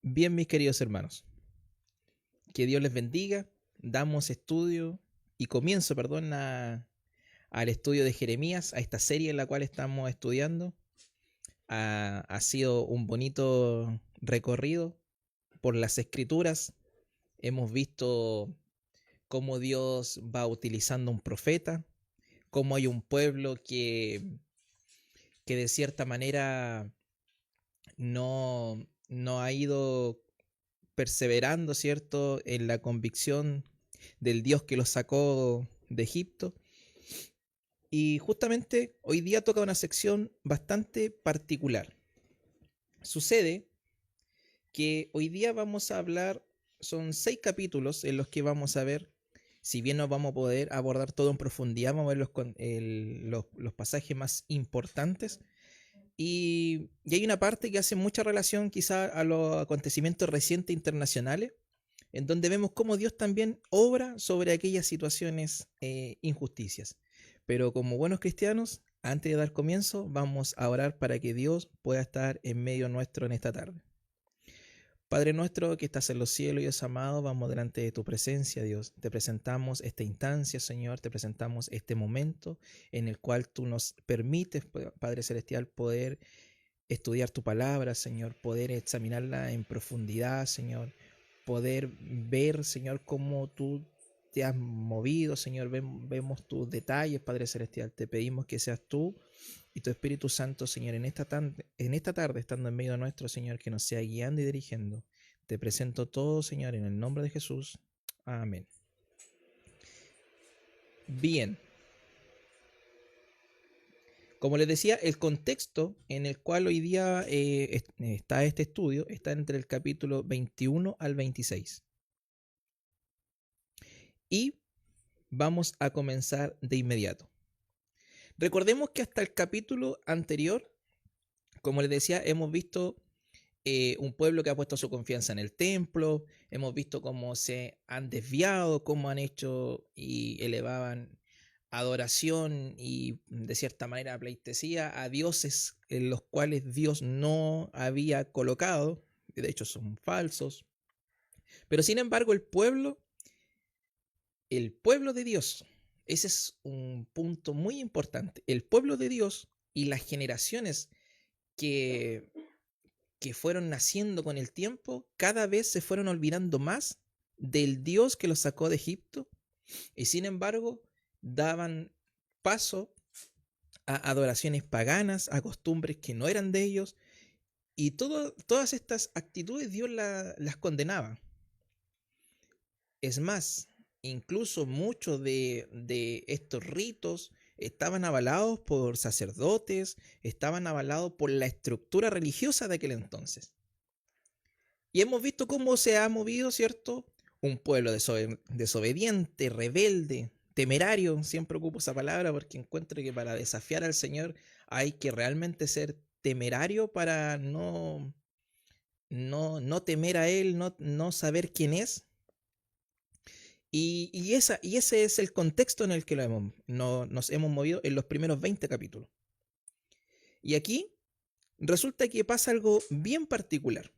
Bien, mis queridos hermanos, que Dios les bendiga. Damos estudio y comienzo, perdón, al estudio de Jeremías, a esta serie en la cual estamos estudiando. Ha sido un bonito recorrido por las escrituras. Hemos visto cómo Dios va utilizando un profeta, cómo hay un pueblo que de cierta manera no ha ido perseverando, ¿cierto?, en la convicción del Dios que los sacó de Egipto. Y justamente hoy día toca una sección bastante particular. Sucede que hoy día vamos a hablar, son 6 capítulos en los que vamos a ver, si bien no vamos a poder abordar todo en profundidad, vamos a ver los pasajes más importantes. Y hay una parte que hace mucha relación quizá a los acontecimientos recientes internacionales, en donde vemos cómo Dios también obra sobre aquellas situaciones injusticias. Pero como buenos cristianos, antes de dar comienzo, vamos a orar para que Dios pueda estar en medio nuestro en esta tarde. Padre nuestro que estás en los cielos, Dios amado, vamos delante de tu presencia, Dios. Te presentamos esta instancia, Señor, te presentamos este momento en el cual tú nos permites, Padre Celestial, poder estudiar tu palabra, Señor, poder examinarla en profundidad, Señor, poder ver, Señor, cómo tú te has movido, Señor, vemos tus detalles, Padre Celestial. Te pedimos que seas tú y tu Espíritu Santo, Señor, en esta tarde, estando en medio nuestro, Señor, que nos sea guiando y dirigiendo. Te presento todo, Señor, en el nombre de Jesús. Amén. Bien. Como les decía, el contexto en el cual hoy día está este estudio está entre el capítulo 21 al 26. Y vamos a comenzar de inmediato. Recordemos que hasta el capítulo anterior, como les decía, hemos visto un pueblo que ha puesto su confianza en el templo, hemos visto cómo se han desviado, cómo han hecho y elevaban adoración y de cierta manera pleitesía a dioses en los cuales Dios no había colocado, de hecho son falsos. Pero sin embargo el pueblo de Dios, ese es un punto muy importante, el pueblo de Dios y las generaciones que fueron naciendo con el tiempo, cada vez se fueron olvidando más del Dios que los sacó de Egipto y sin embargo daban paso a adoraciones paganas, a costumbres que no eran de ellos, y todas estas actitudes Dios las condenaba. Es más, incluso muchos de estos ritos estaban avalados por sacerdotes, estaban avalados por la estructura religiosa de aquel entonces. Y hemos visto cómo se ha movido, ¿cierto? Un pueblo desobediente, rebelde, temerario. Siempre ocupo esa palabra porque encuentro que para desafiar al Señor hay que realmente ser temerario para no temer a Él, no saber quién es. Y ese es el contexto en el que nos hemos movido en los primeros 20 capítulos. Y aquí resulta que pasa algo bien particular.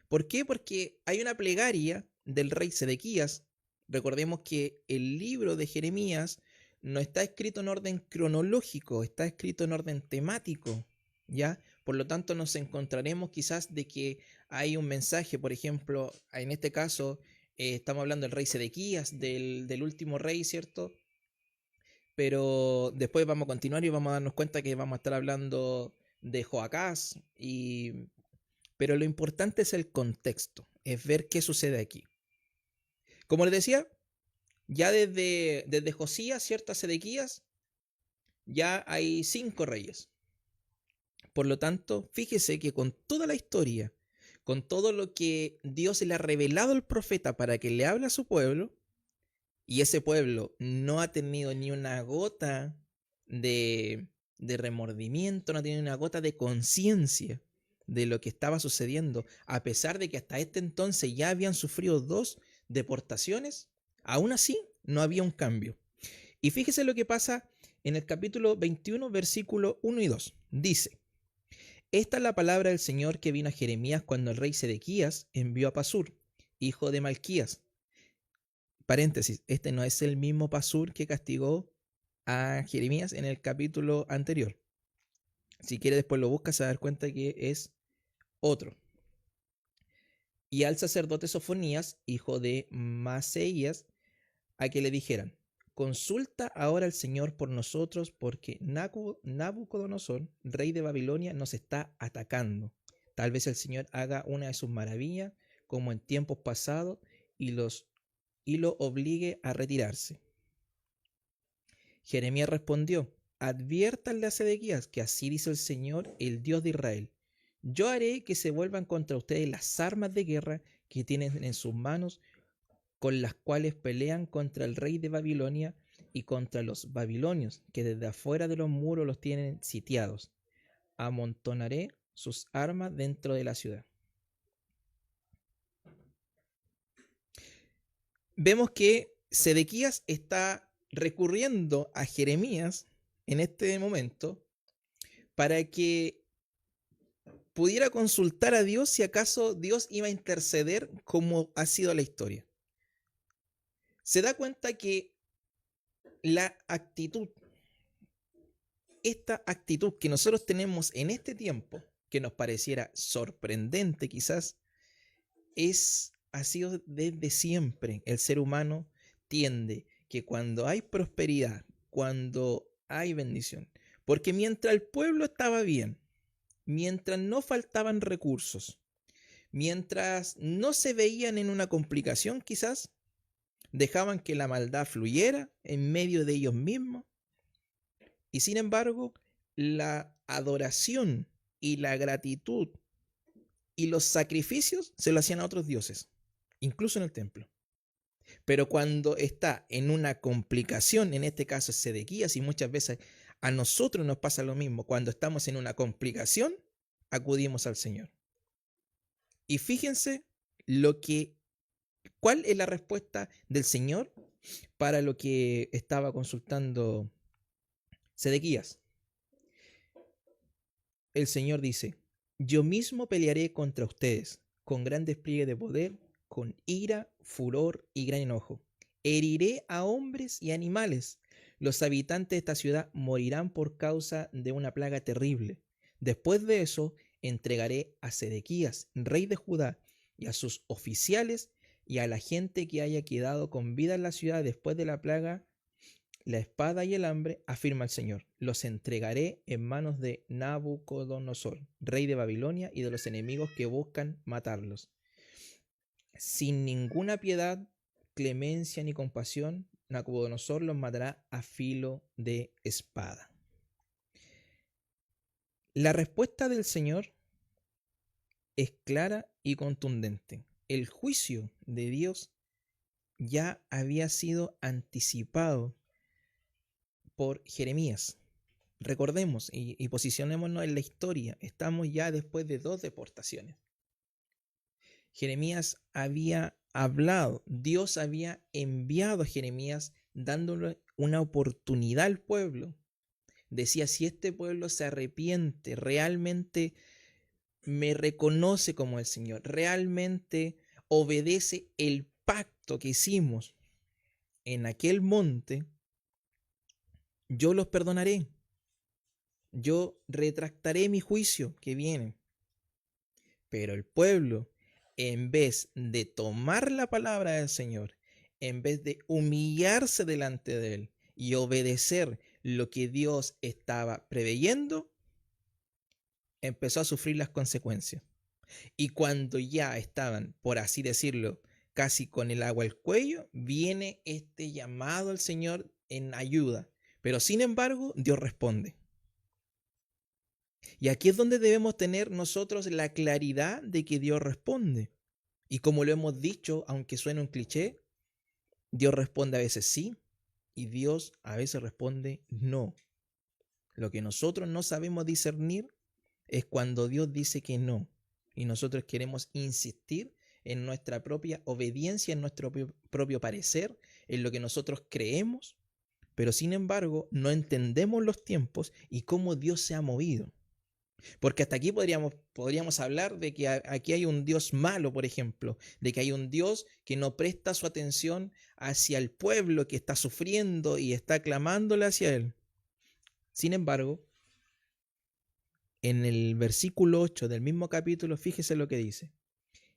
¿Por qué? Porque hay una plegaria del rey Sedequías. Recordemos que el libro de Jeremías no está escrito en orden cronológico, está escrito en orden temático, ¿ya? Por lo tanto, nos encontraremos quizás de que hay un mensaje, por ejemplo, en este caso, estamos hablando del rey Sedequías, del último rey, ¿cierto? Pero después vamos a continuar y vamos a darnos cuenta que vamos a estar hablando de Joacás pero lo importante es el contexto, es ver qué sucede aquí. Como les decía, ya desde Josías, ¿cierto?, a Sedequías, ya hay 5 reyes. Por lo tanto, fíjese que con toda la historia, con todo lo que Dios le ha revelado al profeta para que le hable a su pueblo, y ese pueblo no ha tenido ni una gota de remordimiento, no ha tenido una gota de conciencia de lo que estaba sucediendo, a pesar de que hasta este entonces ya habían sufrido 2 deportaciones, aún así no había un cambio. Y fíjese lo que pasa en el capítulo 21, versículo 1 y 2. Dice: Esta es la palabra del Señor que vino a Jeremías cuando el rey Sedequías envió a Pasur, hijo de Malquías. Paréntesis, este no es el mismo Pasur que castigó a Jeremías en el capítulo anterior. Si quiere después lo busca, se va a dar cuenta que es otro. Y al sacerdote Sofonías, hijo de Maseías, a que le dijeran: consulta ahora al Señor por nosotros, porque Nabucodonosor, rey de Babilonia, nos está atacando. Tal vez el Señor haga una de sus maravillas, como en tiempos pasados, y lo obligue a retirarse. Jeremías respondió: adviértanle a Sedequías que así dice el Señor, el Dios de Israel: yo haré que se vuelvan contra ustedes las armas de guerra que tienen en sus manos, con las cuales pelean contra el rey de Babilonia y contra los babilonios, que desde afuera de los muros los tienen sitiados. Amontonaré sus armas dentro de la ciudad. Vemos que Sedequías está recurriendo a Jeremías en este momento para que pudiera consultar a Dios si acaso Dios iba a interceder, como ha sido la historia. Se da cuenta que la actitud, esta actitud que nosotros tenemos en este tiempo, que nos pareciera sorprendente quizás, ha sido desde siempre. El ser humano tiende que cuando hay prosperidad, cuando hay bendición, porque mientras el pueblo estaba bien, mientras no faltaban recursos, mientras no se veían en una complicación quizás, dejaban que la maldad fluyera en medio de ellos mismos. Y sin embargo, la adoración y la gratitud y los sacrificios se lo hacían a otros dioses, incluso en el templo. Pero cuando está en una complicación, en este caso es Sedequías, y muchas veces a nosotros nos pasa lo mismo, cuando estamos en una complicación, acudimos al Señor. Y fíjense cuál es la respuesta del Señor para lo que estaba consultando Sedequías. El Señor dice: yo mismo pelearé contra ustedes, con gran despliegue de poder, con ira, furor y gran enojo. Heriré a hombres y animales. Los habitantes de esta ciudad morirán por causa de una plaga terrible. Después de eso, entregaré a Sedequías, rey de Judá, y a sus oficiales y a la gente que haya quedado con vida en la ciudad después de la plaga, la espada y el hambre, afirma el Señor. Los entregaré en manos de Nabucodonosor, rey de Babilonia, y de los enemigos que buscan matarlos. Sin ninguna piedad, clemencia ni compasión, Nabucodonosor los matará a filo de espada. La respuesta del Señor es clara y contundente. El juicio de Dios ya había sido anticipado por Jeremías. Recordemos y posicionémonos en la historia. Estamos ya después de 2 deportaciones. Jeremías había hablado, Dios había enviado a Jeremías dándole una oportunidad al pueblo. Decía: si este pueblo se arrepiente, realmente me reconoce como el Señor, realmente obedece el pacto que hicimos en aquel monte, yo los perdonaré. Yo retractaré mi juicio que viene. Pero el pueblo, en vez de tomar la palabra del Señor, en vez de humillarse delante de Él y obedecer lo que Dios estaba preveyendo, empezó a sufrir las consecuencias. Y cuando ya estaban, por así decirlo, casi con el agua al cuello, viene este llamado al Señor en ayuda. Pero sin embargo, Dios responde. Y aquí es donde debemos tener nosotros la claridad de que Dios responde. Y como lo hemos dicho, aunque suene un cliché, Dios responde a veces sí y Dios a veces responde no. Lo que nosotros no sabemos discernir es cuando Dios dice que no y nosotros queremos insistir en nuestra propia obediencia, en nuestro propio parecer, en lo que nosotros creemos, pero sin embargo no entendemos los tiempos y cómo Dios se ha movido. Porque hasta aquí podríamos hablar de que aquí hay un Dios malo, por ejemplo, de que hay un Dios que no presta su atención hacia el pueblo que está sufriendo y está clamándole hacia él. Sin embargo, en el versículo 8 del mismo capítulo, fíjese lo que dice.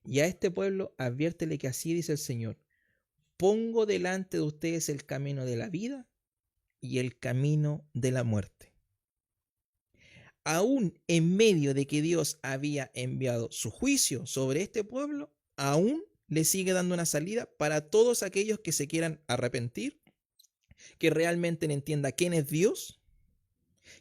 Y a este pueblo adviértele que así dice el Señor: pongo delante de ustedes el camino de la vida y el camino de la muerte. Aún en medio de que Dios había enviado su juicio sobre este pueblo, aún le sigue dando una salida para todos aquellos que se quieran arrepentir, que realmente entiendan quién es Dios,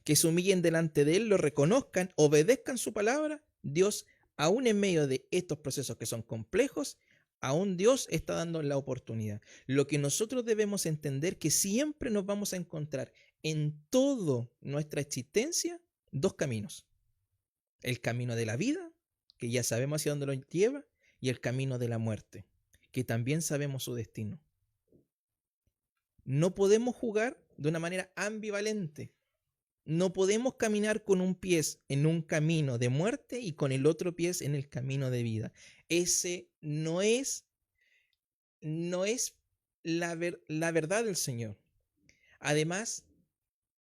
que se humillen delante de Él, lo reconozcan, obedezcan su palabra. Dios, aún en medio de estos procesos que son complejos, aún Dios está dando la oportunidad. Lo que nosotros debemos entender que siempre nos vamos a encontrar en toda nuestra existencia dos caminos: el camino de la vida, que ya sabemos hacia dónde lo lleva, y el camino de la muerte, que también sabemos su destino. No podemos jugar de una manera ambivalente. No podemos caminar con un pie en un camino de muerte y con el otro pie en el camino de vida. Ese no es la verdad del Señor. Además,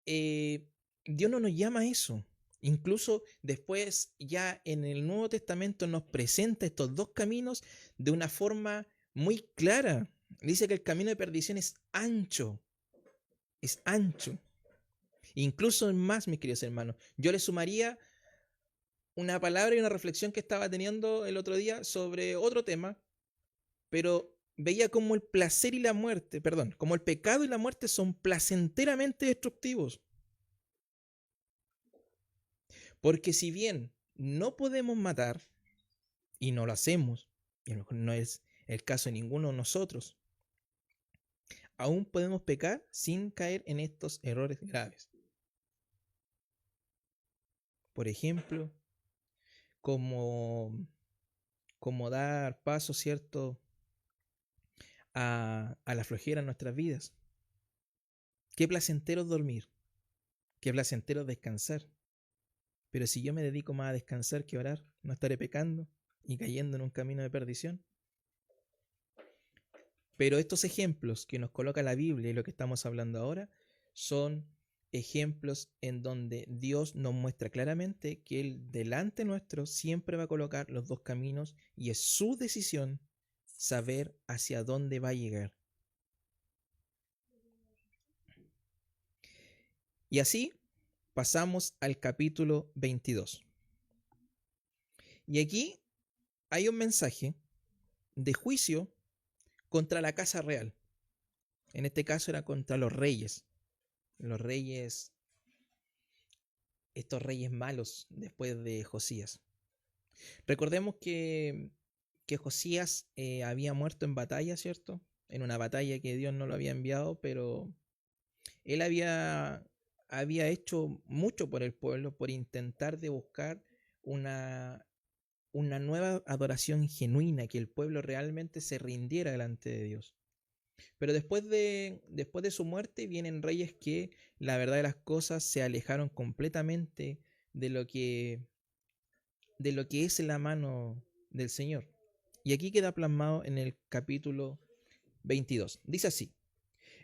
Dios no nos llama a eso. Incluso después, ya en el Nuevo Testamento, nos presenta estos dos caminos de una forma muy clara. Dice que el camino de perdición es ancho. Es ancho. Incluso más, mis queridos hermanos. Yo le sumaría una palabra y una reflexión que estaba teniendo el otro día sobre otro tema, pero veía como el placer y la muerte, perdón, como el pecado y la muerte son placenteramente destructivos. Porque si bien no podemos matar, y no lo hacemos, y a lo mejor no es el caso de ninguno de nosotros, aún podemos pecar sin caer en estos errores graves. Por ejemplo, como dar paso, ¿cierto?, a la flojera en nuestras vidas. Qué placentero es dormir, qué placentero es descansar. Pero si yo me dedico más a descansar que a orar, ¿no estaré pecando y cayendo en un camino de perdición? Pero estos ejemplos que nos coloca la Biblia y lo que estamos hablando ahora son ejemplos en donde Dios nos muestra claramente que Él delante nuestro siempre va a colocar los dos caminos y es su decisión saber hacia dónde va a llegar. Y así pasamos al capítulo 22. Y aquí hay un mensaje de juicio contra la casa real. En este caso era contra los reyes. Los reyes, estos reyes malos después de Josías. Recordemos que Josías había muerto en batalla, ¿cierto? En una batalla que Dios no lo había enviado, pero él había hecho mucho por el pueblo, por intentar de buscar una nueva adoración genuina, que el pueblo realmente se rindiera delante de Dios. Pero después de su muerte vienen reyes que, la verdad de las cosas, se alejaron completamente de lo que es la mano del Señor. Y aquí queda plasmado en el capítulo 22. Dice así: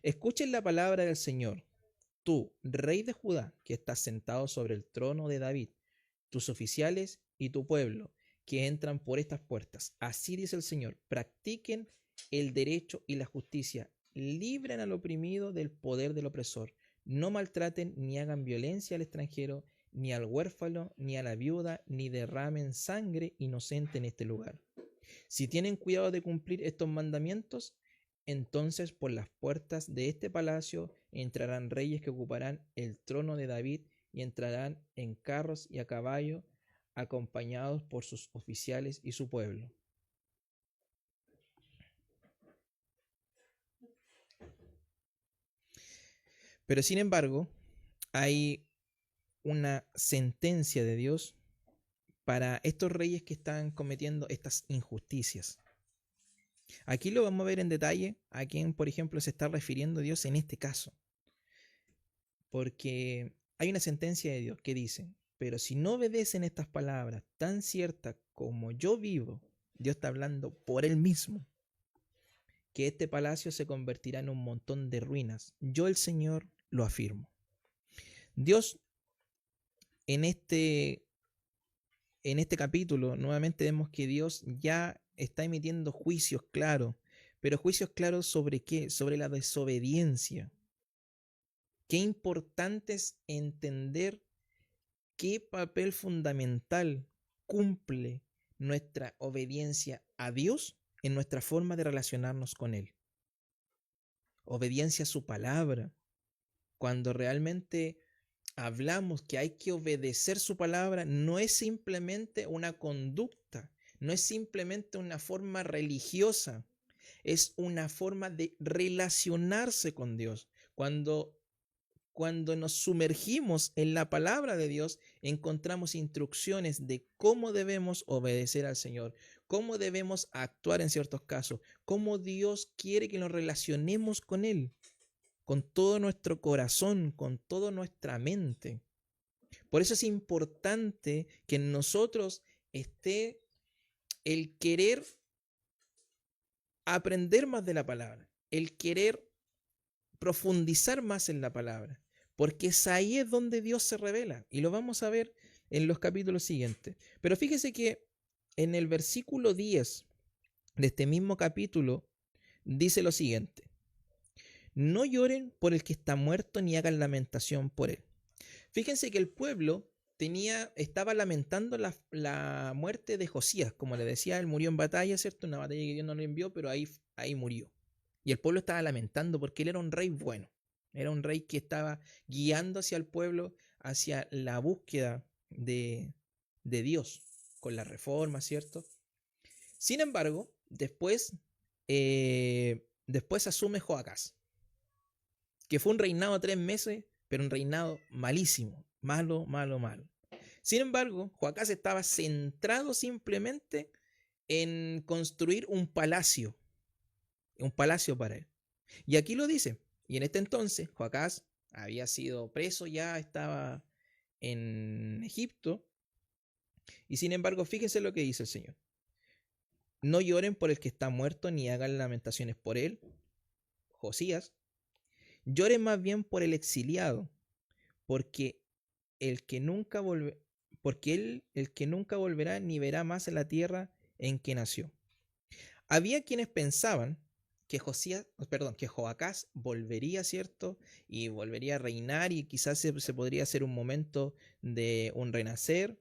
escuchen la palabra del Señor, tú, rey de Judá, que estás sentado sobre el trono de David, tus oficiales y tu pueblo, que entran por estas puertas. Así dice el Señor: practiquen el derecho y la justicia, libren al oprimido del poder del opresor, no maltraten ni hagan violencia al extranjero, ni al huérfano, ni a la viuda, ni derramen sangre inocente en este lugar. Si tienen cuidado de cumplir estos mandamientos, entonces por las puertas de este palacio entrarán reyes que ocuparán el trono de David y entrarán en carros y a caballo, acompañados por sus oficiales y su pueblo. Pero sin embargo, hay una sentencia de Dios para estos reyes que están cometiendo estas injusticias. Aquí lo vamos a ver en detalle a quién, por ejemplo, se está refiriendo Dios en este caso. Porque hay una sentencia de Dios que dice: pero si no obedecen estas palabras tan ciertas como yo vivo, Dios está hablando por él mismo, que este palacio se convertirá en un montón de ruinas. Yo, el Señor, lo afirmo. Dios, en este, en este capítulo, nuevamente vemos que Dios ya está emitiendo juicios claros, pero juicios claros sobre qué, sobre la desobediencia. Qué importante es entender qué papel fundamental cumple nuestra obediencia a Dios en nuestra forma de relacionarnos con Él. Obediencia a su palabra. Cuando realmente hablamos que hay que obedecer su palabra, no es simplemente una conducta, no es simplemente una forma religiosa, es una forma de relacionarse con Dios. Cuando nos sumergimos en la palabra de Dios, encontramos instrucciones de cómo debemos obedecer al Señor, cómo debemos actuar en ciertos casos, cómo Dios quiere que nos relacionemos con Él, con todo nuestro corazón, con toda nuestra mente. Por eso es importante que en nosotros esté el querer aprender más de la palabra, el querer profundizar más en la palabra, porque ahí es donde Dios se revela y lo vamos a ver en los capítulos siguientes. Pero fíjese que en el versículo 10 de este mismo capítulo dice lo siguiente: no lloren por el que está muerto ni hagan lamentación por él. Fíjense que el pueblo estaba lamentando la muerte de Josías. Como le decía, él murió en batalla, ¿cierto? Una batalla que Dios no le envió, pero ahí murió. Y el pueblo estaba lamentando porque él era un rey bueno. Era un rey que estaba guiando hacia el pueblo, hacia la búsqueda de Dios, con la reforma, ¿cierto? Sin embargo, después asume Joacás, que fue un reinado de 3 meses, pero un reinado malísimo, malo, malo, malo. Sin embargo, Joacás estaba centrado simplemente en construir un palacio para él. Y aquí lo dice, y en este entonces Joacás había sido preso, ya estaba en Egipto, y sin embargo, fíjense lo que dice el Señor: no lloren por el que está muerto, ni hagan lamentaciones por él, Josías, lloren más bien por el exiliado, porque el que nunca el que nunca volverá ni verá más en la tierra en que nació. Había quienes pensaban que Joacás volvería, ¿cierto? Y volvería a reinar y quizás se podría hacer un momento de un renacer,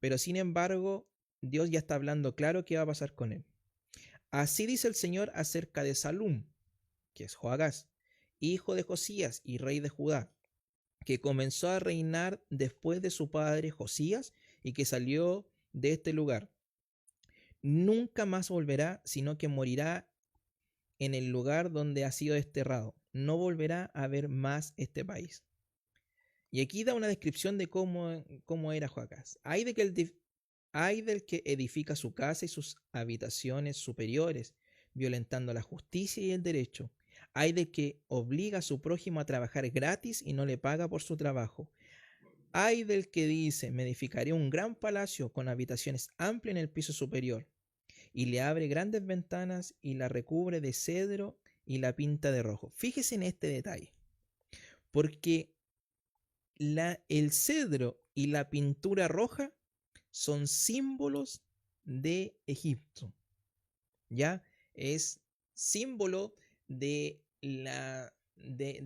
pero sin embargo, Dios ya está hablando claro qué va a pasar con él. Así dice el Señor acerca de Salum, que es Joacás, hijo de Josías y rey de Judá, que comenzó a reinar después de su padre Josías y que salió de este lugar. Nunca más volverá, sino que morirá en el lugar donde ha sido desterrado. No volverá a ver más este país. Y aquí da una descripción de cómo era Joacás. Hay del que edifica su casa y sus habitaciones superiores, violentando la justicia y el derecho. Hay de que obliga a su prójimo a trabajar gratis y no le paga por su trabajo. Hay del que dice: me edificaré un gran palacio con habitaciones amplias en el piso superior, y le abre grandes ventanas y la recubre de cedro y la pinta de rojo. Fíjese en este detalle, porque el cedro y la pintura roja son símbolos de Egipto. ¿Ya? Es símbolo de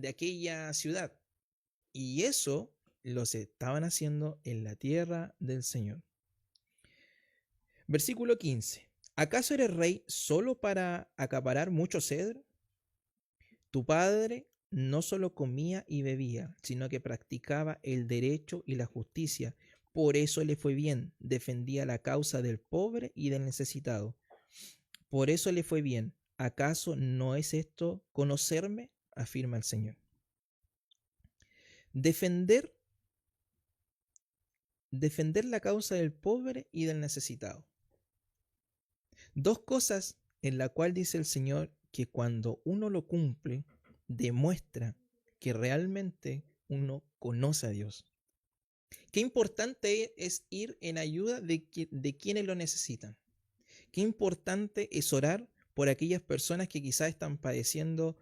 aquella ciudad. Y eso los estaban haciendo en la tierra del Señor. Versículo 15. ¿Acaso eres rey solo para acaparar mucho cedro? Tu padre no solo comía y bebía, sino que practicaba el derecho y la justicia. Por eso le fue bien, defendía la causa del pobre y del necesitado. Por eso le fue bien. ¿Acaso no es esto conocerme? Afirma el Señor. Defender la causa del pobre y del necesitado. Dos cosas en la cual dice el Señor que cuando uno lo cumple, demuestra que realmente uno conoce a Dios. Qué importante es ir en ayuda de quienes lo necesitan. Qué importante es orar por aquellas personas que quizás están padeciendo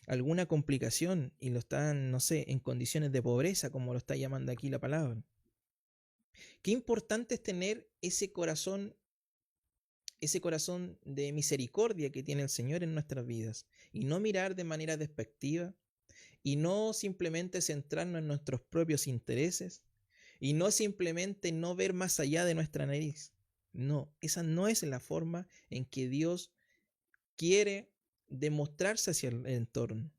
alguna complicación y lo están, no sé, en condiciones de pobreza, como lo está llamando aquí la palabra. Qué importante es tener ese corazón de misericordia que tiene el Señor en nuestras vidas y no mirar de manera despectiva y no simplemente centrarnos en nuestros propios intereses y no simplemente no ver más allá de nuestra nariz. No, esa no es la forma en que Dios quiere demostrarse hacia el entorno.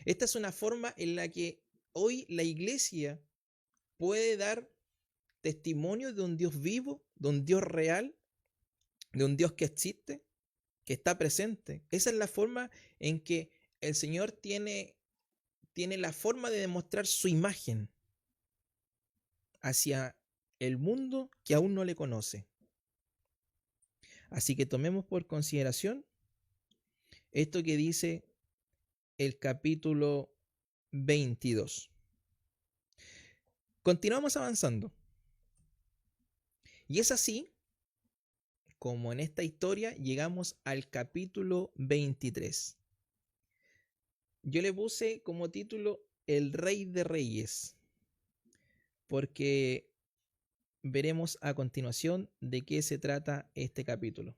Esta es una forma en la que hoy la iglesia puede dar testimonio de un Dios vivo, de un Dios real, de un Dios que existe, que está presente. Esa es la forma en que el Señor tiene la forma de demostrar su imagen hacia el mundo que aún no le conoce. Así que tomemos por consideración esto que dice el capítulo 22. Continuamos avanzando. Y es así como en esta historia llegamos al capítulo 23. Yo le puse como título El Rey de Reyes, porque veremos a continuación de qué se trata este capítulo.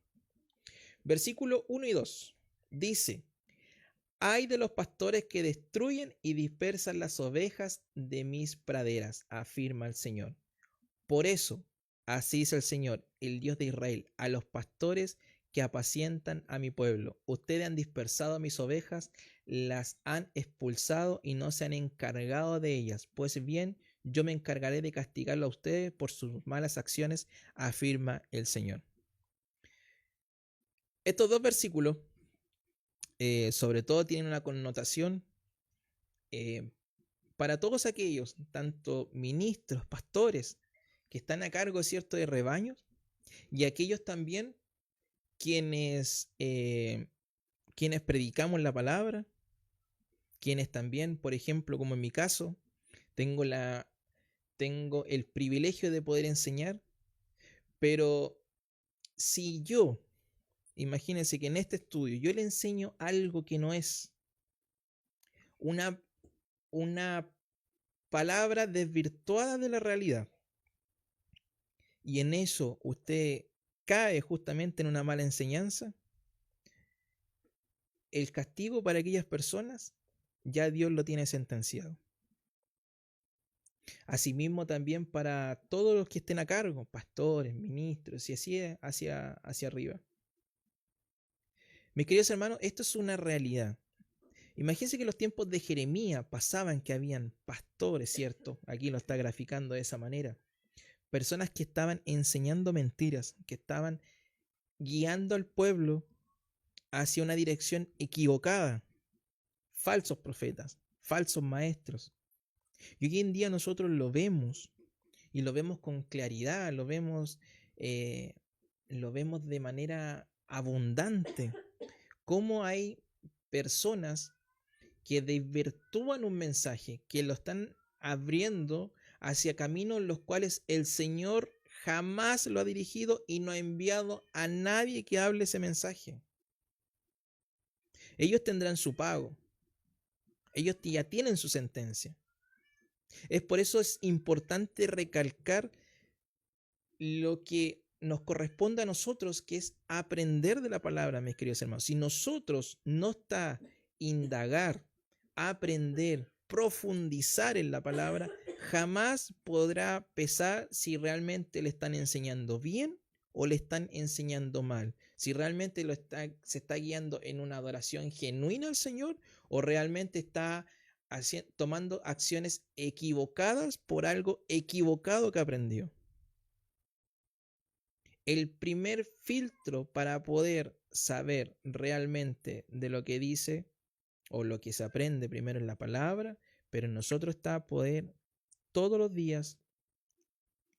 Versículo 1 y 2 dice: Ay de los pastores que destruyen y dispersan las ovejas de mis praderas, afirma el Señor. Por eso, así dice el Señor, el Dios de Israel, a los pastores que apacientan a mi pueblo. Ustedes han dispersado a mis ovejas, las han expulsado y no se han encargado de ellas. Pues bien, yo me encargaré de castigarlo a ustedes por sus malas acciones, afirma el Señor. Estos dos versículos, sobre todo, tienen una connotación para todos aquellos, tanto ministros, pastores, que están a cargo, ¿cierto?, de rebaños, y aquellos también quienes predicamos la palabra, quienes también, por ejemplo, como en mi caso, tengo el privilegio de poder enseñar, pero si yo, imagínense que en este estudio yo le enseño algo que no es una palabra desvirtuada de la realidad, y en eso usted cae justamente en una mala enseñanza, el castigo para aquellas personas ya Dios lo tiene sentenciado. Asimismo también para todos los que estén a cargo, pastores, ministros, y así hacia arriba. Mis queridos hermanos, esto es una realidad. Imagínense que en los tiempos de Jeremías pasaban que habían pastores, ¿cierto? Aquí lo está graficando de esa manera. Personas que estaban enseñando mentiras, que estaban guiando al pueblo hacia una dirección equivocada. Falsos profetas, falsos maestros. Y hoy en día nosotros lo vemos, y lo vemos con claridad, lo vemos de manera abundante, cómo hay personas que desvirtúan un mensaje, que lo están abriendo hacia caminos en los cuales el Señor jamás lo ha dirigido y no ha enviado a nadie que hable ese mensaje. Ellos tendrán su pago, ellos ya tienen su sentencia. Es por eso es importante recalcar lo que nos corresponde a nosotros, que es aprender de la palabra, mis queridos hermanos. Si nosotros no está indagar, aprender, profundizar en la palabra, jamás podrá pesar si realmente le están enseñando bien o le están enseñando mal. Si realmente se está guiando en una adoración genuina al Señor o realmente está tomando acciones equivocadas por algo equivocado que aprendió. El primer filtro para poder saber realmente de lo que dice o lo que se aprende primero en la palabra, pero en nosotros está poder todos los días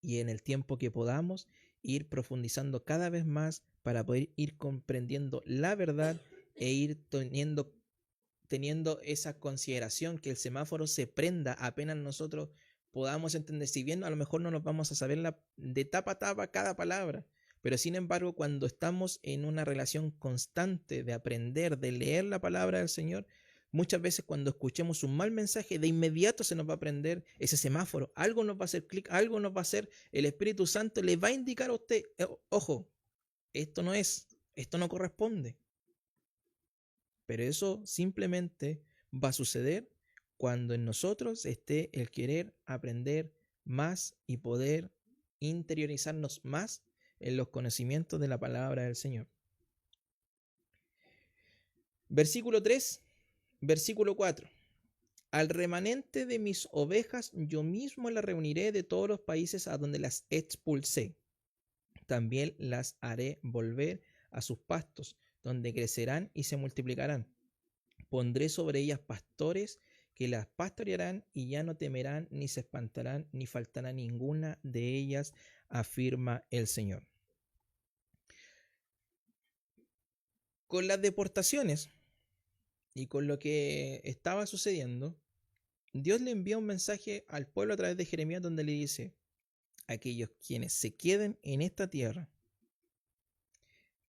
y en el tiempo que podamos ir profundizando cada vez más para poder ir comprendiendo la verdad e ir teniendo esa consideración, que el semáforo se prenda apenas nosotros podamos entender. Si bien a lo mejor no nos vamos a saber de tapa a tapa cada palabra, pero sin embargo, cuando estamos en una relación constante de aprender, de leer la palabra del Señor, muchas veces cuando escuchemos un mal mensaje, de inmediato se nos va a prender ese semáforo, algo nos va a hacer clic, algo nos va a hacer, el Espíritu Santo le va a indicar a usted, ojo, esto no es, esto no corresponde. Pero eso simplemente va a suceder cuando en nosotros esté el querer aprender más y poder interiorizarnos más en los conocimientos de la palabra del Señor. Versículo 3, versículo 4. Al remanente de mis ovejas yo mismo las reuniré de todos los países a donde las expulsé. También las haré volver a sus pastos, donde crecerán y se multiplicarán. Pondré sobre ellas pastores que las pastorearán y ya no temerán ni se espantarán ni faltará ninguna de ellas, afirma el Señor. Con las deportaciones y con lo que estaba sucediendo, Dios le envía un mensaje al pueblo a través de Jeremías donde le dice: aquellos quienes se queden en esta tierra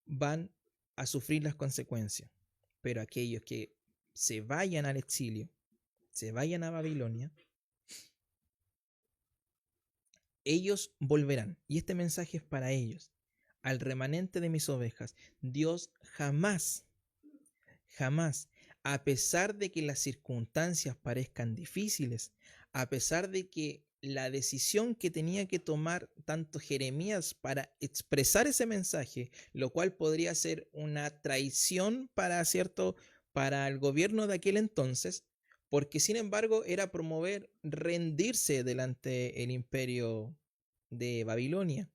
van a sufrir las consecuencias, pero aquellos que se vayan al exilio, se vayan a Babilonia, ellos volverán. Y este mensaje es para ellos, al remanente de mis ovejas. Dios jamás, a pesar de que las circunstancias parezcan difíciles, a pesar de que la decisión que tenía que tomar tanto Jeremías para expresar ese mensaje, lo cual podría ser una traición para el gobierno de aquel entonces, porque sin embargo era promover rendirse delante el imperio de Babilonia.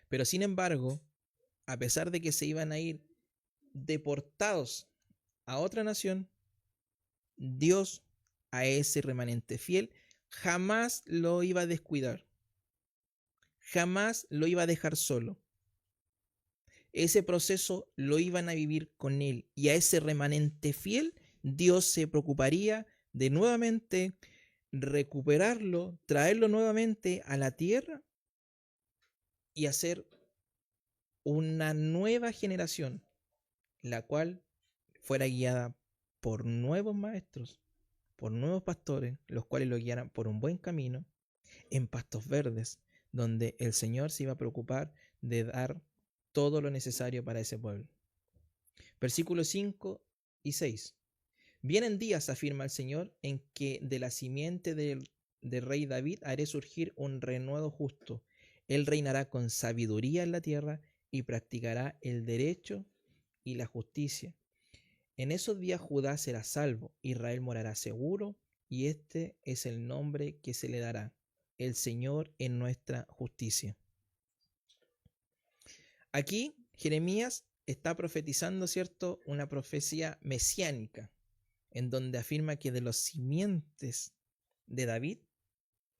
Pero sin embargo, a pesar de que se iban a ir deportados a otra nación, Dios a ese remanente fiel jamás lo iba a descuidar, jamás lo iba a dejar solo. Ese proceso lo iban a vivir con él, y a ese remanente fiel Dios se preocuparía de nuevamente recuperarlo, traerlo nuevamente a la tierra y hacer una nueva generación, la cual fuera guiada por nuevos maestros, por nuevos pastores, los cuales lo guiaran por un buen camino, en pastos verdes, donde el Señor se iba a preocupar de dar todo lo necesario para ese pueblo. Versículos 5 y 6. Vienen días, afirma el Señor, en que de la simiente del rey David haré surgir un renuevo justo. Él reinará con sabiduría en la tierra y practicará el derecho y la justicia. En esos días Judá será salvo, Israel morará seguro, y este es el nombre que se le dará: el Señor es nuestra justicia. Aquí Jeremías está profetizando, ¿cierto?, una profecía mesiánica, en donde afirma que de los simientes de David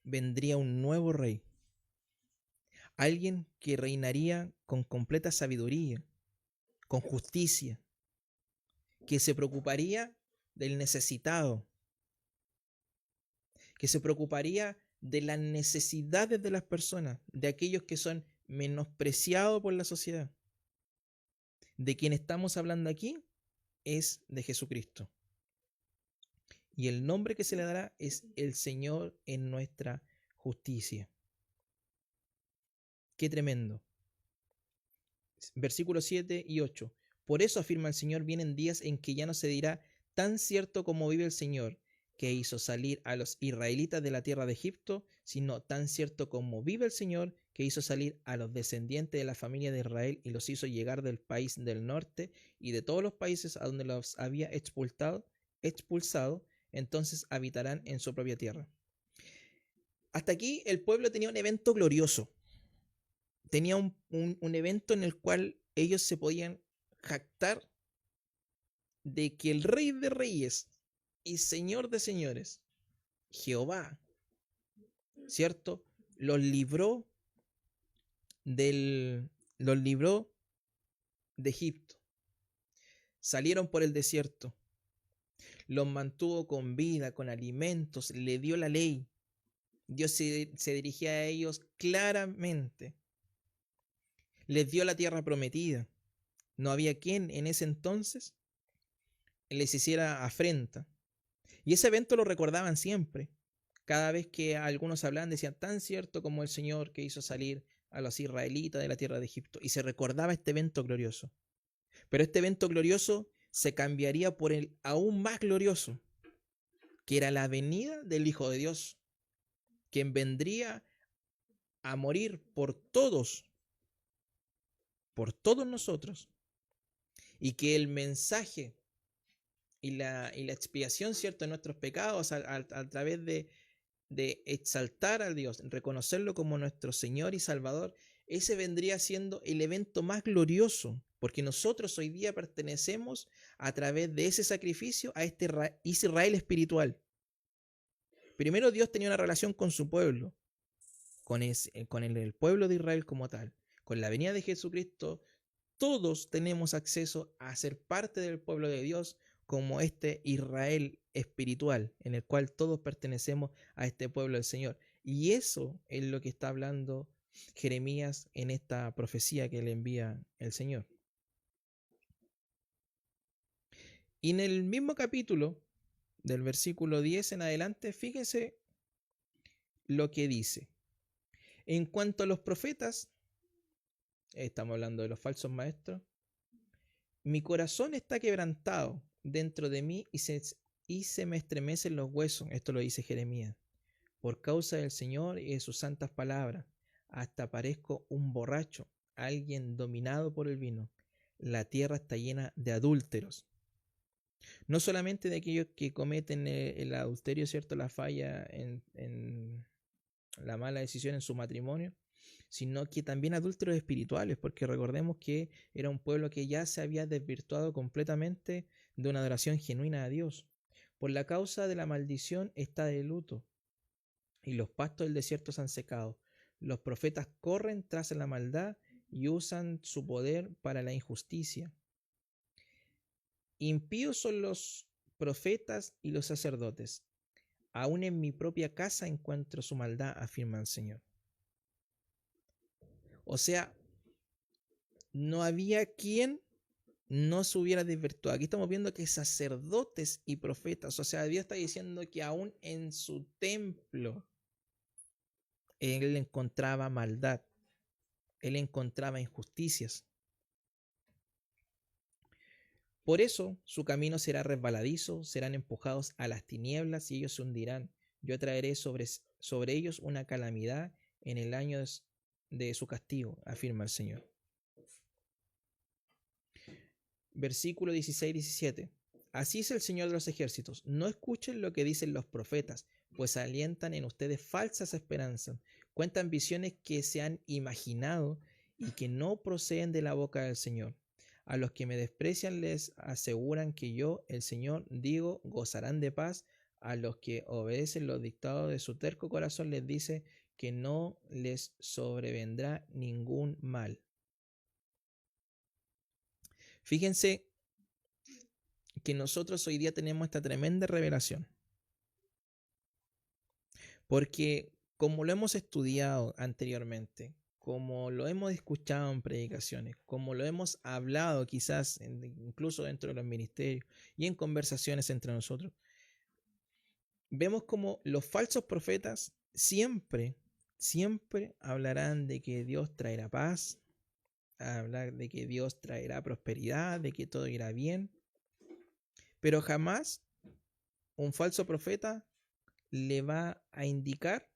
vendría un nuevo rey, alguien que reinaría con completa sabiduría, con justicia, que se preocuparía del necesitado, que se preocuparía de las necesidades de las personas, de aquellos que son menospreciados por la sociedad. De quien estamos hablando aquí es de Jesucristo. Y el nombre que se le dará es el Señor en nuestra justicia. Qué tremendo. Versículos 7 y 8. Por eso afirma el Señor, vienen días en que ya no se dirá: tan cierto como vive el Señor, que hizo salir a los israelitas de la tierra de Egipto, sino tan cierto como vive el Señor, que hizo salir a los descendientes de la familia de Israel y los hizo llegar del país del norte y de todos los países a donde los había expulsado, entonces habitarán en su propia tierra. Hasta aquí el pueblo tenía un evento glorioso. Tenía un evento en el cual ellos se podían jactar de que el Rey de Reyes y Señor de Señores, Jehová, ¿cierto?, los libró de Egipto. Salieron por el desierto, los mantuvo con vida, con alimentos, le dio la ley, Dios se dirigía a ellos claramente. Les dio la tierra prometida. No había quien en ese entonces les hiciera afrenta. Y ese evento lo recordaban siempre. Cada vez que algunos hablaban, decían, tan cierto como el Señor que hizo salir a los israelitas de la tierra de Egipto. Y se recordaba este evento glorioso. Pero este evento glorioso se cambiaría por el aún más glorioso, que era la venida del Hijo de Dios, quien vendría a morir por todos nosotros, y que el mensaje y la expiación, ¿cierto?, de nuestros pecados a través de exaltar a Dios, reconocerlo como nuestro Señor y Salvador, ese vendría siendo el evento más glorioso, porque nosotros hoy día pertenecemos a través de ese sacrificio a este Israel espiritual. Primero Dios tenía una relación con su pueblo, con el pueblo de Israel como tal. Con la venida de Jesucristo, todos tenemos acceso a ser parte del pueblo de Dios como este Israel espiritual, en el cual todos pertenecemos a este pueblo del Señor. Y eso es lo que está hablando Jeremías en esta profecía que le envía el Señor. Y en el mismo capítulo, del versículo 10 en adelante, fíjense lo que dice. En cuanto a los profetas, estamos hablando de los falsos maestros, mi corazón está quebrantado dentro de mí y se me estremecen los huesos. Esto lo dice Jeremías. Por causa del Señor y de sus santas palabras, hasta parezco un borracho, alguien dominado por el vino. La tierra está llena de adúlteros. No solamente de aquellos que cometen el adulterio, ¿cierto? La falla en la mala decisión en su matrimonio, sino que también adúlteros espirituales, porque recordemos que era un pueblo que ya se había desvirtuado completamente de una adoración genuina a Dios. Por la causa de la maldición está de luto, y los pastos del desierto se han secado. Los profetas corren tras la maldad y usan su poder para la injusticia. Impíos son los profetas y los sacerdotes. Aún en mi propia casa encuentro su maldad, afirma el Señor. O sea, no había quien no se hubiera desvirtuado. Aquí estamos viendo que sacerdotes y profetas, o sea, Dios está diciendo que aún en su templo él encontraba maldad, él encontraba injusticias. Por eso su camino será resbaladizo, serán empujados a las tinieblas y ellos se hundirán. Yo traeré sobre ellos una calamidad en el año de su castigo, afirma el Señor. Versículo 16-17. Así es el Señor de los ejércitos. No escuchen lo que dicen los profetas, pues alientan en ustedes falsas esperanzas. Cuentan visiones que se han imaginado y que no proceden de la boca del Señor. A los que me desprecian les aseguran que yo, el Señor, digo, gozarán de paz. A los que obedecen los dictados de su terco corazón les dice que no les sobrevendrá ningún mal. Fíjense que nosotros hoy día tenemos esta tremenda revelación. Porque como lo hemos estudiado anteriormente, como lo hemos escuchado en predicaciones, como lo hemos hablado quizás incluso dentro de los ministerios y en conversaciones entre nosotros, vemos como los falsos profetas siempre hablarán de que Dios traerá paz, hablar de que Dios traerá prosperidad, de que todo irá bien, pero jamás un falso profeta le va a indicar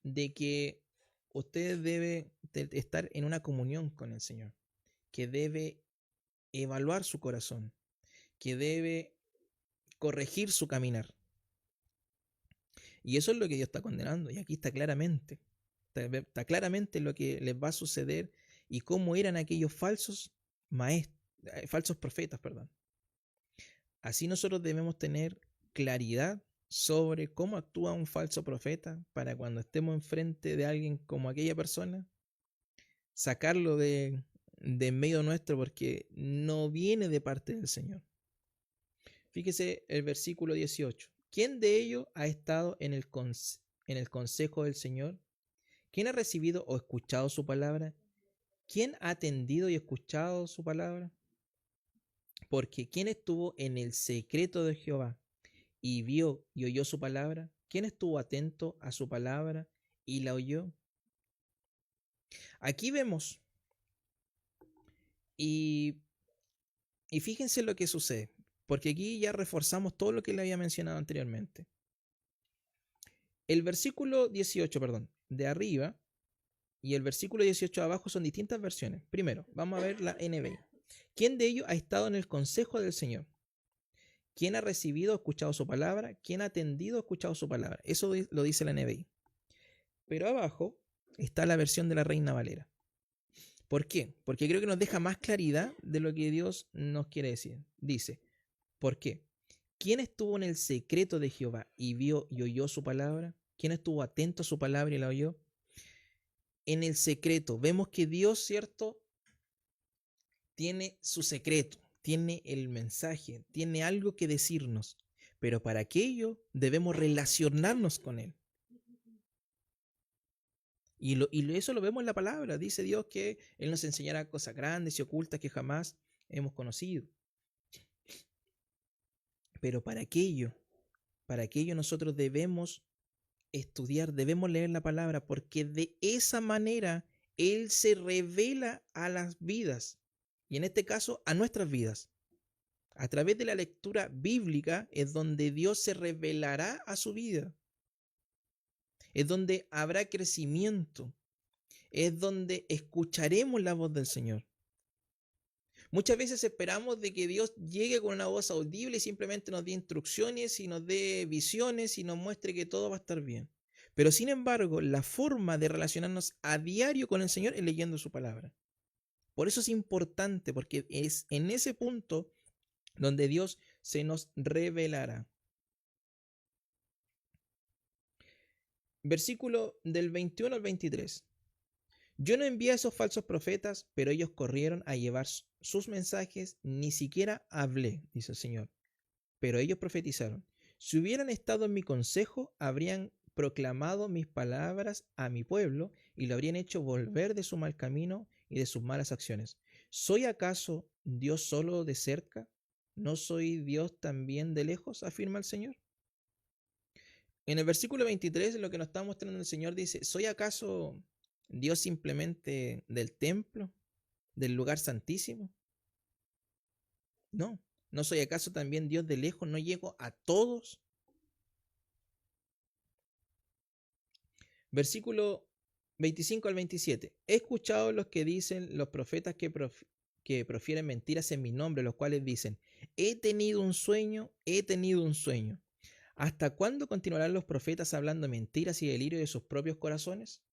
de que usted debe estar en una comunión con el Señor, que debe evaluar su corazón, que debe corregir su caminar. Y eso es lo que Dios está condenando, y aquí está claramente lo que les va a suceder y cómo eran aquellos falsos profetas, perdón. Así nosotros debemos tener claridad sobre cómo actúa un falso profeta para cuando estemos enfrente de alguien como aquella persona, sacarlo de en medio nuestro porque no viene de parte del Señor. Fíjese el versículo 18. ¿Quién de ellos ha estado en en el consejo del Señor? ¿Quién ha recibido o escuchado su palabra? ¿Quién ha atendido y escuchado su palabra? Porque ¿quién estuvo en el secreto de Jehová y vio y oyó su palabra? ¿Quién estuvo atento a su palabra y la oyó? Aquí vemos, y, y fíjense lo que sucede, porque aquí ya reforzamos todo lo que le había mencionado anteriormente. El versículo 18, perdón, de arriba y el versículo 18 de abajo son distintas versiones. Primero, vamos a ver la NBI. ¿Quién de ellos ha estado en el consejo del Señor? ¿Quién ha recibido o escuchado su palabra? ¿Quién ha atendido o escuchado su palabra? Eso lo dice la NBI. Pero abajo está la versión de la Reina Valera. ¿Por qué? Porque creo que nos deja más claridad de lo que Dios nos quiere decir. Dice, ¿por qué? ¿Quién estuvo en el secreto de Jehová y vio y oyó su palabra? ¿Quién estuvo atento a su palabra y la oyó? En el secreto, vemos que Dios, ¿cierto?, tiene su secreto, tiene el mensaje, tiene algo que decirnos, pero para aquello debemos relacionarnos con Él. Eso lo vemos en la palabra. Dice Dios que Él nos enseñará cosas grandes y ocultas que jamás hemos conocido. Pero para aquello nosotros debemos estudiar, debemos leer la palabra, porque de esa manera Él se revela a las vidas, y en este caso a nuestras vidas. A través de la lectura bíblica es donde Dios se revelará a su vida. Es donde habrá crecimiento. Es donde escucharemos la voz del Señor. Muchas veces esperamos de que Dios llegue con una voz audible y simplemente nos dé instrucciones y nos dé visiones y nos muestre que todo va a estar bien. Pero sin embargo, la forma de relacionarnos a diario con el Señor es leyendo su palabra. Por eso es importante, porque es en ese punto donde Dios se nos revelará. Versículo del 21 al 23. Yo no envié a esos falsos profetas, pero ellos corrieron a llevar sus mensajes, ni siquiera hablé, dice el Señor. Pero ellos profetizaron. Si hubieran estado en mi consejo, habrían proclamado mis palabras a mi pueblo y lo habrían hecho volver de su mal camino y de sus malas acciones. ¿Soy acaso Dios solo de cerca? ¿No soy Dios también de lejos?, afirma el Señor. En el versículo 23, lo que nos está mostrando el Señor dice, ¿soy acaso Dios simplemente del templo, del lugar santísimo? No. ¿No soy acaso también Dios de lejos? ¿No llego a todos? Versículo 25 al 27. He escuchado los que dicen, los profetas que profieren mentiras en mi nombre, los cuales dicen, he tenido un sueño, he tenido un sueño. ¿Hasta cuándo continuarán los profetas hablando mentiras y delirio de sus propios corazones?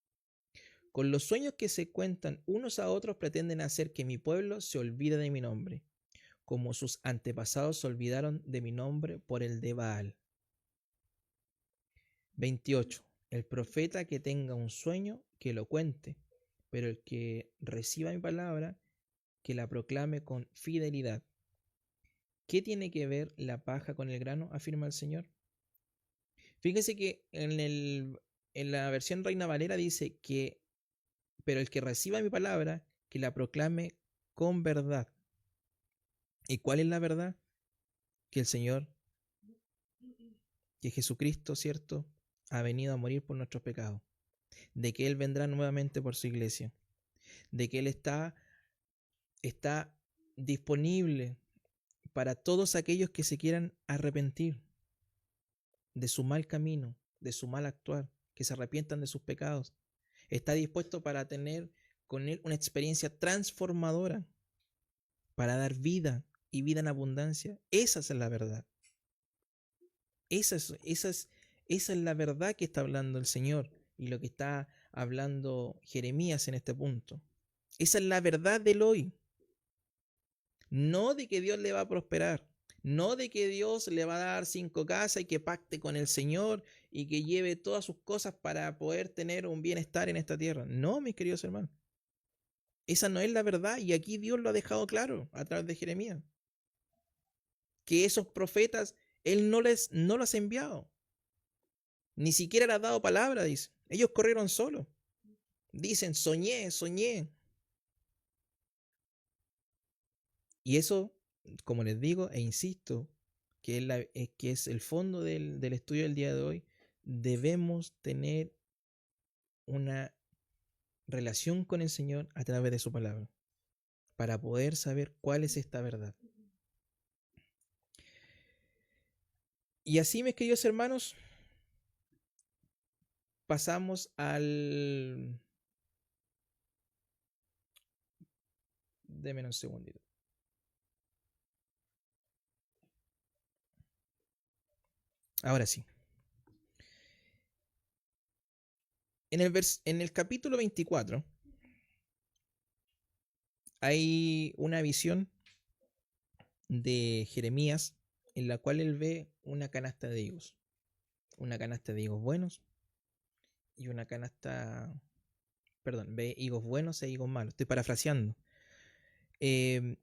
Con los sueños que se cuentan unos a otros pretenden hacer que mi pueblo se olvide de mi nombre, como sus antepasados se olvidaron de mi nombre por el de Baal. 28. El profeta que tenga un sueño, que lo cuente, pero el que reciba mi palabra, que la proclame con fidelidad. ¿Qué tiene que ver la paja con el grano?, afirma el Señor. Fíjense que en la versión Reina Valera dice que, pero el que reciba mi palabra, que la proclame con verdad. ¿Y cuál es la verdad? Que el Señor, que Jesucristo, ¿cierto?, ha venido a morir por nuestros pecados, de que Él vendrá nuevamente por su iglesia, de que Él está disponible para todos aquellos que se quieran arrepentir de su mal camino, de su mal actuar, que se arrepientan de sus pecados. Está dispuesto para tener con Él una experiencia transformadora, para dar vida y vida en abundancia. Esa es la verdad. Esa es la verdad que está hablando el Señor y lo que está hablando Jeremías en este punto. Esa es la verdad del hoy. No de que Dios le va a prosperar, no de que Dios le va a dar 5 casas y que pacte con el Señor y que lleve todas sus cosas para poder tener un bienestar en esta tierra. No, mis queridos hermanos. Esa no es la verdad, y aquí Dios lo ha dejado claro a través de Jeremías. Que esos profetas Él no los ha enviado. Ni siquiera le has dado palabra, dice. Ellos corrieron solos. Dicen, soñé, soñé. Y eso, como les digo e insisto, que es el fondo del estudio del día de hoy, debemos tener una relación con el Señor a través de su palabra, para poder saber cuál es esta verdad. Y así, mis queridos hermanos, pasamos al... Deme un segundito. Ahora sí. En el capítulo 24 hay una visión de Jeremías en la cual él ve una canasta de higos. Una canasta de higos buenos y una canasta... Perdón, ve higos buenos e higos malos. Estoy parafraseando. Y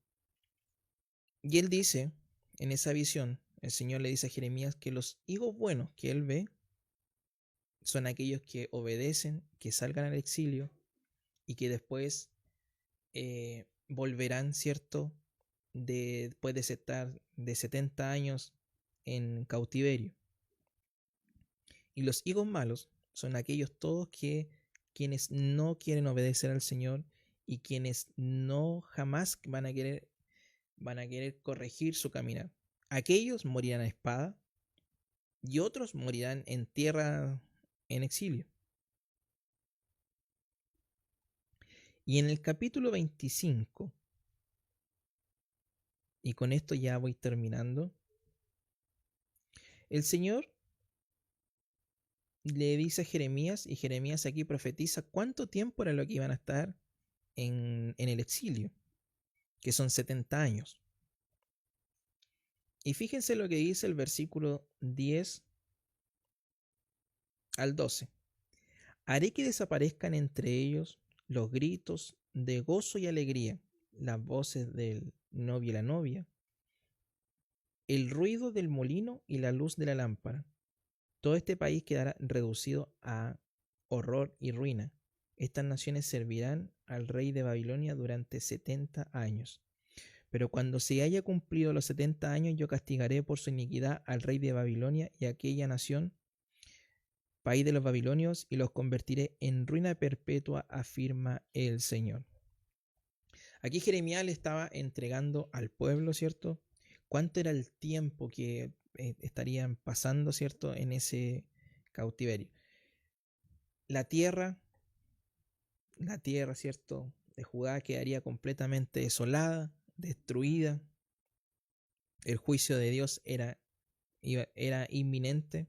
él dice, en esa visión, el Señor le dice a Jeremías que los higos buenos que él ve son aquellos que obedecen, que salgan al exilio y que después volverán, ¿cierto? Después de estar de 70 años en cautiverio. Y los higos malos son aquellos todos quienes no quieren obedecer al Señor y quienes no jamás van a querer corregir su caminar. Aquellos morirán a espada y otros morirán en tierra en exilio. Y en el capítulo 25, y con esto ya voy terminando, el Señor le dice a Jeremías, y Jeremías aquí profetiza cuánto tiempo era lo que iban a estar en el exilio, que son 70 años. Y fíjense lo que dice el versículo 10 al 12. Haré que desaparezcan entre ellos los gritos de gozo y alegría, las voces del novio y la novia, el ruido del molino y la luz de la lámpara. Todo este país quedará reducido a horror y ruina. Estas naciones servirán al rey de Babilonia durante 70 años. Pero cuando se haya cumplido los 70 años, yo castigaré por su iniquidad al rey de Babilonia y a aquella nación, país de los babilonios, y los convertiré en ruina perpetua, afirma el Señor. Aquí Jeremías le estaba entregando al pueblo, ¿cierto? ¿Cuánto era el tiempo que estarían pasando, ¿cierto? En ese cautiverio. La tierra, ¿cierto? De Judá quedaría completamente desolada, destruida. El juicio de Dios era inminente.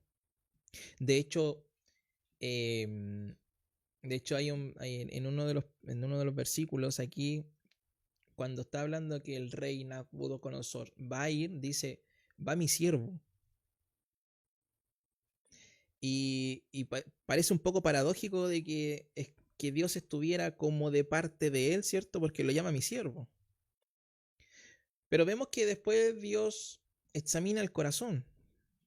De hecho, hay en uno de los versículos aquí, cuando está hablando que el rey Nabucodonosor va a ir, dice, va mi siervo. Y parece un poco paradójico de que Dios estuviera como de parte de él, ¿cierto? Porque lo llama mi siervo. Pero vemos que después Dios examina el corazón,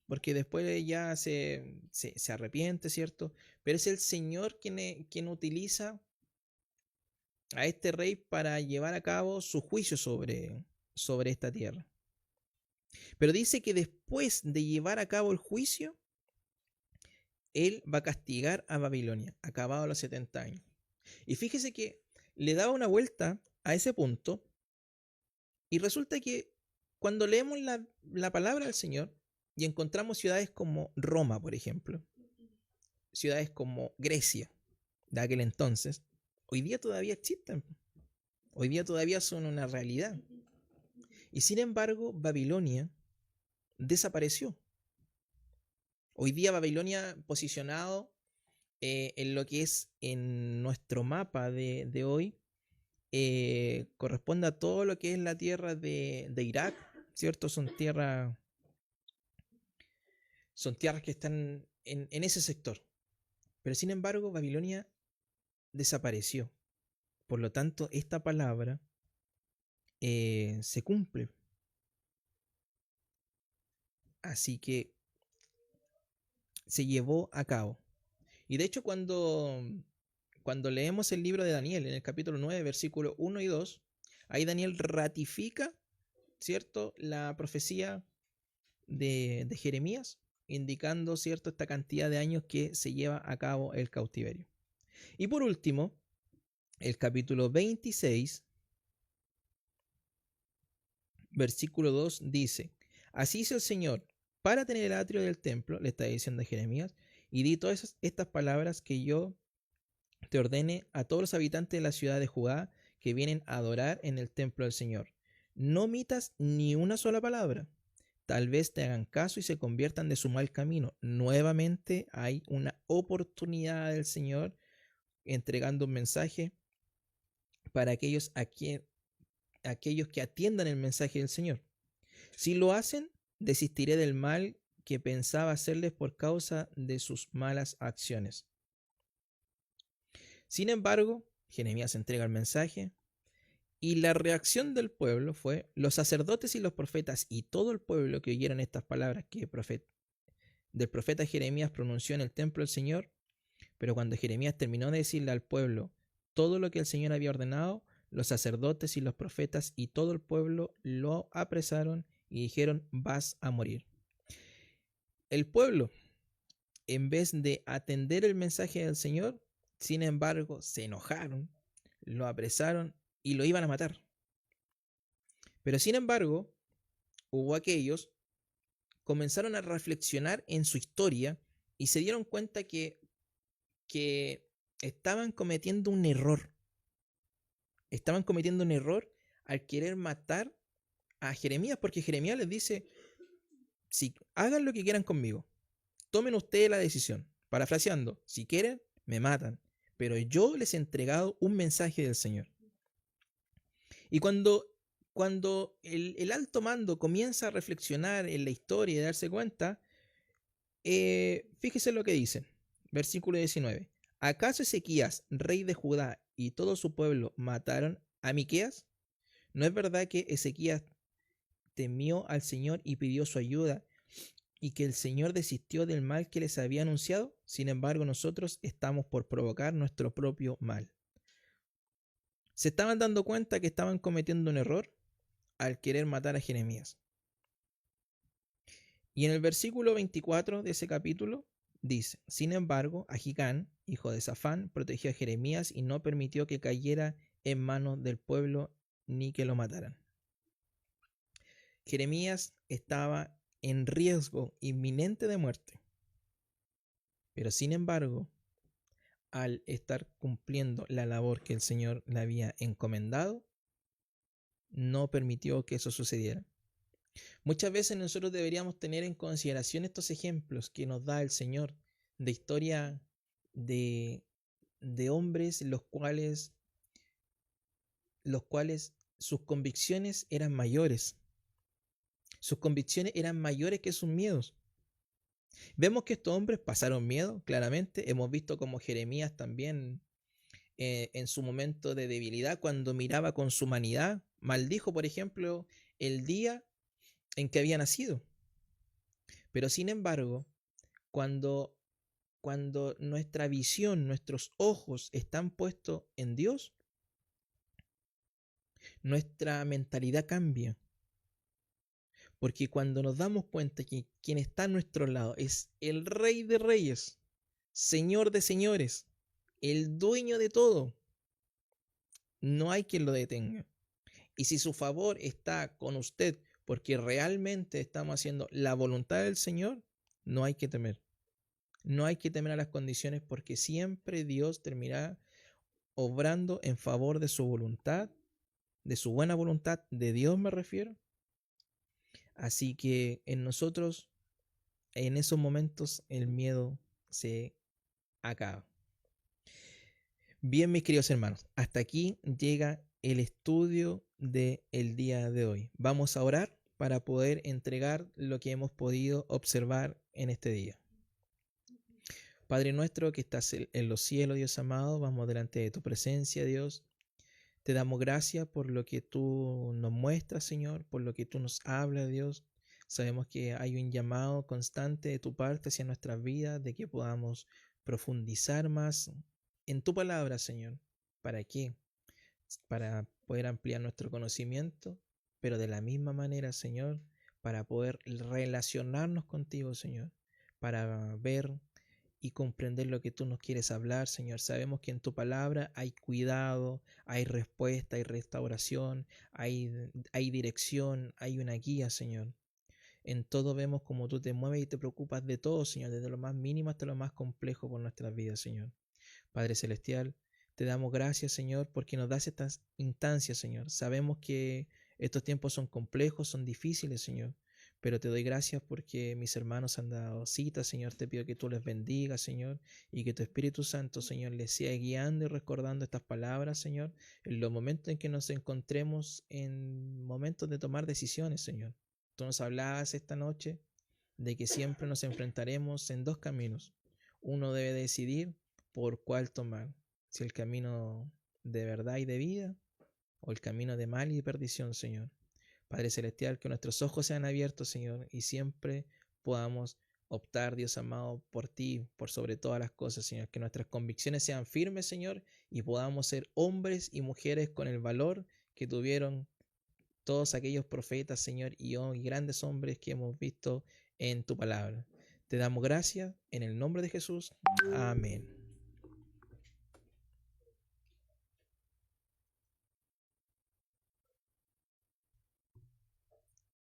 porque después ya se arrepiente, ¿cierto? Pero es el Señor quien utiliza a este rey para llevar a cabo su juicio sobre esta tierra. Pero dice que después de llevar a cabo el juicio, él va a castigar a Babilonia, acabados los 70 años. Y fíjese que le daba una vuelta a ese punto, y resulta que cuando leemos la palabra del Señor y encontramos ciudades como Roma, por ejemplo, ciudades como Grecia, de aquel entonces, hoy día todavía existen. Hoy día todavía son una realidad. Y sin embargo, Babilonia desapareció. Hoy día Babilonia posicionado en lo que es en nuestro mapa de hoy, corresponde a todo lo que es la tierra de Irak, ¿cierto? Son tierras que están en ese sector. Pero sin embargo, Babilonia desapareció. Por lo tanto, esta palabra se cumple. Así que se llevó a cabo. Y de hecho cuando leemos el libro de Daniel en el capítulo 9, versículos 1 y 2, ahí Daniel ratifica, ¿cierto?, la profecía de Jeremías, indicando, ¿cierto?, esta cantidad de años que se lleva a cabo el cautiverio. Y por último, el capítulo 26, versículo 2 dice: así hizo el Señor para tener el atrio del templo, le está diciendo a Jeremías, y di todas estas palabras que yo te ordene a todos los habitantes de la ciudad de Judá que vienen a adorar en el templo del Señor. No omitas ni una sola palabra. Tal vez te hagan caso y se conviertan de su mal camino. Nuevamente hay una oportunidad del Señor entregando un mensaje para aquellos que atiendan el mensaje del Señor. Si lo hacen, desistiré del mal que pensaba hacerles por causa de sus malas acciones. Sin embargo, Jeremías entrega el mensaje y la reacción del pueblo fue: los sacerdotes y los profetas y todo el pueblo que oyeron estas palabras que del profeta Jeremías pronunció en el templo del Señor. Pero cuando Jeremías terminó de decirle al pueblo todo lo que el Señor había ordenado, los sacerdotes y los profetas y todo el pueblo lo apresaron y dijeron: vas a morir. El pueblo, en vez de atender el mensaje del Señor, sin embargo, se enojaron, lo apresaron y lo iban a matar. Pero sin embargo, hubo aquellos comenzaron a reflexionar en su historia y se dieron cuenta que estaban cometiendo un error. Estaban cometiendo un error al querer matar a Jeremías, porque Jeremías les dice: si hagan lo que quieran conmigo, tomen ustedes la decisión. Parafraseando, si quieren, me matan, pero yo les he entregado un mensaje del Señor. Y cuando el alto mando comienza a reflexionar en la historia y darse cuenta, fíjese lo que dicen. Versículo 19. ¿Acaso Ezequías, rey de Judá, y todo su pueblo mataron a Miqueas? ¿No es verdad que Ezequías temió al Señor y pidió su ayuda, y que el Señor desistió del mal que les había anunciado? Sin embargo, nosotros estamos por provocar nuestro propio mal. ¿Se estaban dando cuenta que estaban cometiendo un error al querer matar a Jeremías? Y en el versículo 24 de ese capítulo dice: sin embargo, Ahicán, hijo de Safán, protegió a Jeremías y no permitió que cayera en manos del pueblo ni que lo mataran. Jeremías estaba en riesgo inminente de muerte, pero sin embargo, al estar cumpliendo la labor que el Señor le había encomendado, no permitió que eso sucediera. Muchas veces nosotros deberíamos tener en consideración estos ejemplos que nos da el Señor de historia de hombres los cuales sus convicciones eran mayores. Sus convicciones eran mayores que sus miedos. Vemos que estos hombres pasaron miedo, claramente. Hemos visto como Jeremías también, en su momento de debilidad, cuando miraba con su humanidad, maldijo, por ejemplo, el día en que había nacido. Pero sin embargo, cuando nuestra visión, nuestros ojos están puestos en Dios, nuestra mentalidad cambia. Porque cuando nos damos cuenta que quien está a nuestro lado es el Rey de Reyes, Señor de Señores, el dueño de todo, no hay quien lo detenga. Y si su favor está con usted porque realmente estamos haciendo la voluntad del Señor, no hay que temer. No hay que temer a las condiciones, porque siempre Dios terminará obrando en favor de su voluntad, de su buena voluntad, de Dios me refiero. Así que en nosotros, en esos momentos, el miedo se acaba. Bien, mis queridos hermanos, hasta aquí llega el estudio del día de hoy. Vamos a orar para poder entregar lo que hemos podido observar en este día. Padre nuestro que estás en los cielos, Dios amado, vamos delante de tu presencia, Dios. Te damos gracias por lo que tú nos muestras, Señor, por lo que tú nos hablas, Dios. Sabemos que hay un llamado constante de tu parte hacia nuestras vidas, de que podamos profundizar más en tu palabra, Señor. ¿Para qué? Para poder ampliar nuestro conocimiento, pero de la misma manera, Señor, para poder relacionarnos contigo, Señor, para ver y comprender lo que tú nos quieres hablar, Señor. Sabemos que en tu palabra hay cuidado, hay respuesta, hay restauración, hay dirección, hay una guía, Señor. En todo vemos como tú te mueves y te preocupas de todo, Señor, desde lo más mínimo hasta lo más complejo por nuestras vidas, Señor. Padre Celestial, te damos gracias, Señor, porque nos das estas instancias, Señor. Sabemos que estos tiempos son complejos, son difíciles, Señor, pero te doy gracias porque mis hermanos han dado cita, Señor. Te pido que tú les bendigas, Señor, y que tu Espíritu Santo, Señor, les siga guiando y recordando estas palabras, Señor, en los momentos en que nos encontremos en momentos de tomar decisiones, Señor. Tú nos hablabas esta noche de que siempre nos enfrentaremos en dos caminos. Uno debe decidir por cuál tomar, si el camino de verdad y de vida o el camino de mal y de perdición, Señor. Padre Celestial, que nuestros ojos sean abiertos, Señor, y siempre podamos optar, Dios amado, por ti, por sobre todas las cosas, Señor. Que nuestras convicciones sean firmes, Señor, y podamos ser hombres y mujeres con el valor que tuvieron todos aquellos profetas, Señor, y grandes hombres que hemos visto en tu palabra. Te damos gracias en el nombre de Jesús. Amén.